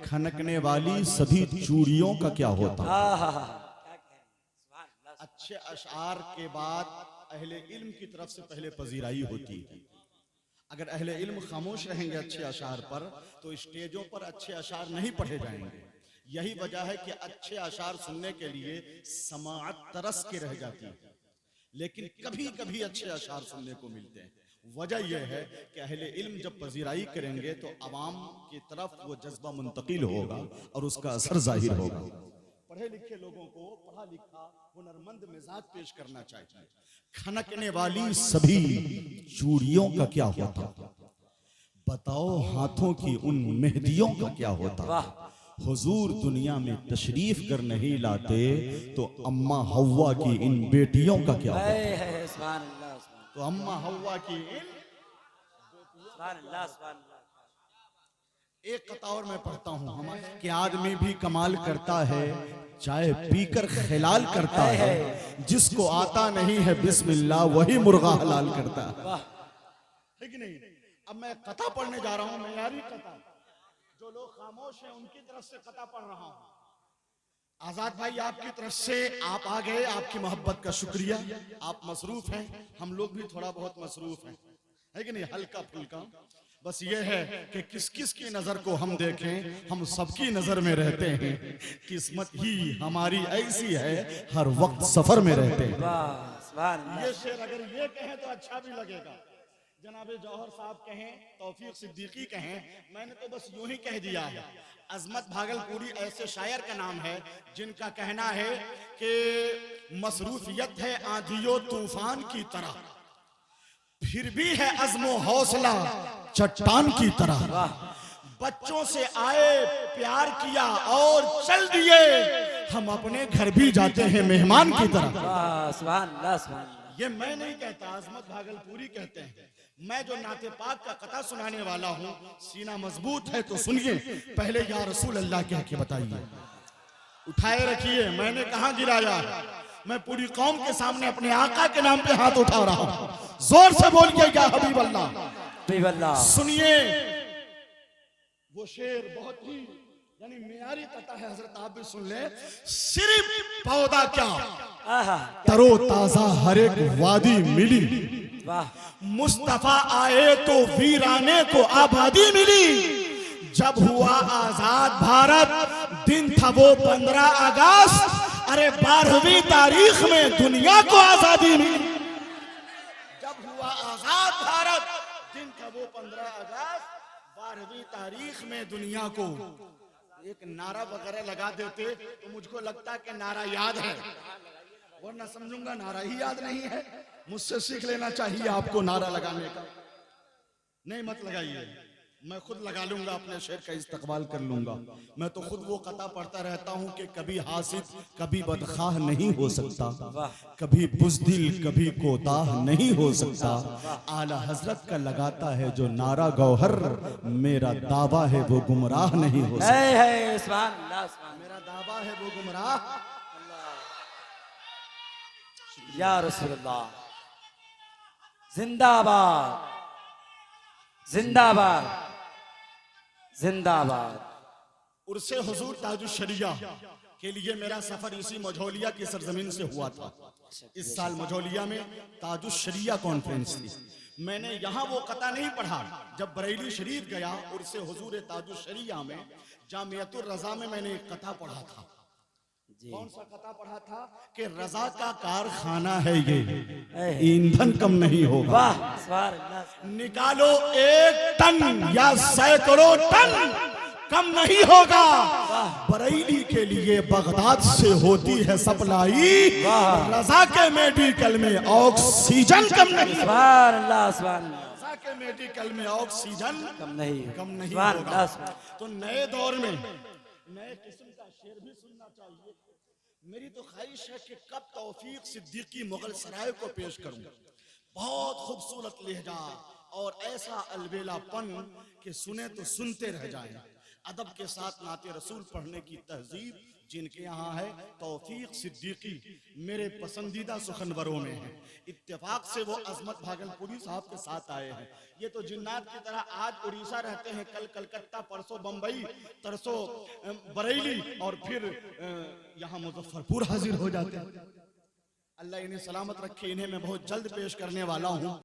खनकने वाली सभी चूड़ियों का क्या होता। अच्छे अशआर के बाद अहले इल्म की तरफ से पहले पजीराई होती है। अगर अहले इल्म खामोश रहेंगे अच्छे अशआर पर तो स्टेजों पर अच्छे अशआर नहीं पढ़े जाएंगे। यही वजह है कि अच्छे अशआर सुनने के लिए समाअत तरस के रह जाती है, लेकिन कभी कभी अच्छे अशआर सुनने को मिलते हैं। वजह यह है कि अहले इल्म जब पजीराई करेंगे तो अवाम की तरफ वो जज्बा मुंतकिल होगा और उसका असर जाहिर होगा। पढ़े लिखे लोगों को पढ़ा लिखा हुनरमंद मिजाज पेश करना चाहिए। खनकने वाली सभी चूड़ियों का क्या होता, बताओ हाथों की उन मेहदियों का क्या होता। हुजूर दुनिया में तशरीफ कर नहीं लाते तो अम्मा हव्वा की इन बेटियों का क्या होता। तो अम्मा हव्वा की इन एक कतार में पढ़ता हूँ कि आदमी भी कमाल करता है चाय पीकर खिलाल करता है, जिसको आता नहीं है बिस्मिल्लाह वही मुर्गा हलाल करता है कि नहीं। अब मैं कथा पढ़ने जा रहा हूँ, मेयारी कथा। जो लोग खामोश हैं उनकी तरफ से कथा पढ़ रहा हूँ। आजाद भाई आपकी तरफ से आप आ गए, आपकी मोहब्बत का शुक्रिया। आप मसरूफ हैं, हम लोग भी थोड़ा बहुत मसरूफ हैं, है कि नहीं, हल्का फुल्का। बस ये है कि किस किस की नजर को हम देखें, हम सबकी नजर में रहते हैं। किस्मत ही हमारी ऐसी है, हर वक्त सफर में रहते हैं। ये शेर अगर ये कहें तो अच्छा भी लगेगा। जनाबे जौहर साहब कहें, तौफीक सिद्दीकी कहें, मैंने तो बस यूं ही कह दिया है। अजमत भागलपुरी ऐसे शायर का नाम है जिनका कहना है कि मसरूफियत है आंधियों तूफान की तरह, फिर भी है अज़्मो हौसला चट्टान की तरह। बच्चों से आए प्यार किया और चल दिए, हम अपने घर भी जाते हैं मेहमान की तरह। ये मैं नहीं कहता, अजमत भागलपुरी कहते हैं। मैं जो नाते पाक का कथा सुनाने वाला हूँ, सीना मजबूत है तो सुनिए। पहले या रसूल अल्लाह कह के बताइए, उठाए रखिए, मैंने कहाँ गिराया। मैं पूरी कौम के सामने अपने आका के नाम पे हाथ उठा रहा हूँ। जोर से बोलिए या हबीब अल्लाह। सुनिए वो शेर बहुत ही यानी मेयारी कथा है हजरत, आप भी सुन ले। सिर्फ पौधा क्या तरो ताजा हर एक वादी मिली, मुस्तफा आए तो वीराने को आबादी मिली। जब हुआ आजाद भारत दिन था वो 15 अगस्त, अरे 12वीं तारीख में दुनिया को आजादी मिली। जब हुआ आजाद भारत दिन था वो 15 अगस्त, 12वीं तारीख में दुनिया को। एक नारा वगैरह लगा देते तो मुझको लगता कि नारा याद है, वरना समझूंगा नारा ही याद नहीं है। मुझसे सीख लेना चाहिए आपको नारा लगाने का। नहीं मत लगाइए, मैं खुद लगा लूंगा, अपने शेर का इस्तकबाल कर लूंगा। मैं तो खुद वो कथा पढ़ता रहता हूँ कि कभी हासिद कभी बदखाह नहीं हो सकता, कभी बुज़दिल कभी कोताह नहीं हो सकता। आला हजरत का लगाता है जो नारा गौहर, मेरा दावा है वो गुमराह नहीं हो सकता। मेरा दावा है वो गुमराह या रसूलल्लाह। जिंदाबाद जिंदाबाद जिंदाबाद। उर्से हुजूर ताजुश्शरिया के लिए मेरा सफर इसी मझौलिया की सरजमीन से हुआ था। इस साल मझौलिया में ताजुश्शरिया कॉन्फ्रेंस थी। मैंने यहाँ वो कथा नहीं पढ़ा, जब बरेली शरीफ गया उर्से हुजूर ताजुश्शरिया में जामियतुर रजा में मैंने एक कथा पढ़ा था। कौन सा कथा पढ़ा था कि रजा का कारखाना है ये, ईंधन कम नहीं होगा। निकालो 1 टन या सैकड़ों टन, कम नहीं होगा। बरेली के लिए बगदाद से होती है सप्लाई, रजा के मेडिकल में ऑक्सीजन कम नहीं। रजा के मेडिकल में ऑक्सीजन कम नहीं होगा। तो नए दौर में नए किस्म का शेर भी सुनना चाहिए। मेरी तो ख्वाहिश है कि कब तौफीक सिद्दीकी मुगल सराय को पेश करूं। बहुत खूबसूरत लहजा और ऐसा अलबेलापन कि सुने तो सुनते रह जाएं। अदब के साथ नाते रसूल पढ़ने की तहजीब जिनके यहाँ है तौफीक सिद्दीकी, मेरे पसंदीदा सुखनवरों में है। इत्तेफाक से वो अजमत भागलपुरी साहब के साथ आए हैं। ये तो जिन्नात की तरह आज उड़ीसा रहते हैं, कल कलकत्ता, परसों बंबई, तरसों बरेली और फिर यहाँ मुजफ्फरपुर हाजिर हो जाते हैं। अल्लाह इन्हें सलामत रखे। इन्हें मैं बहुत जल्द पेश करने वाला हूँ।